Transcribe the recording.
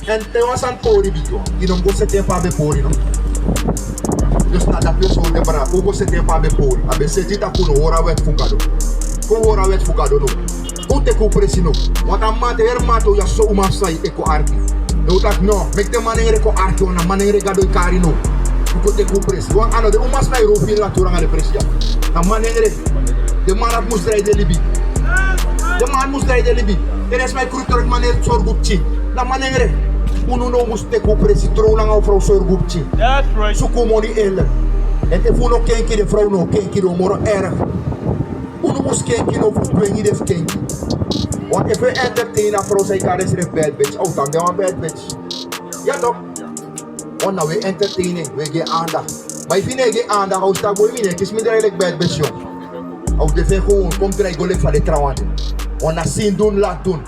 En te was aan pori bijo. Je non go sete pa be pori no. Dus na dat persoon de bra. Ugo sete pa be pori. Abe sete ta kuno hora wet fugado. Ko hora wet fugado no. Ute ko presi no. Want a mate hermato ya so uma sai eko arki. No tak no. Mek de manere ko arki ona manere gado ikari no. Ugo te ko presi. Want ano de uma sai rofi la turanga de presi ya. Na manere. De man dat moest rijden libi. De man moest rijden libi. Er is mijn kruter manere zorgupchi. Na manere. Uno no muste ko presi trolang au vrouw zorgupchi. That's right. Su komoni ele. En te funo kenki de vrouw no kenki do moro erg. Uno moest kenki no brengi de kenki. Want if we entertain a vrouw zei kan is een bad bitch. Oh dan een bad bitch. Ja toch? Want nou we entertainen, we geven aandacht. Maar if je niet geeft aandacht, als dat boy mine, kies me eigenlijk bad bitch jong. Als de gewoon, kom krijg ik van de trouwen. Want dat zien doen, laat doen.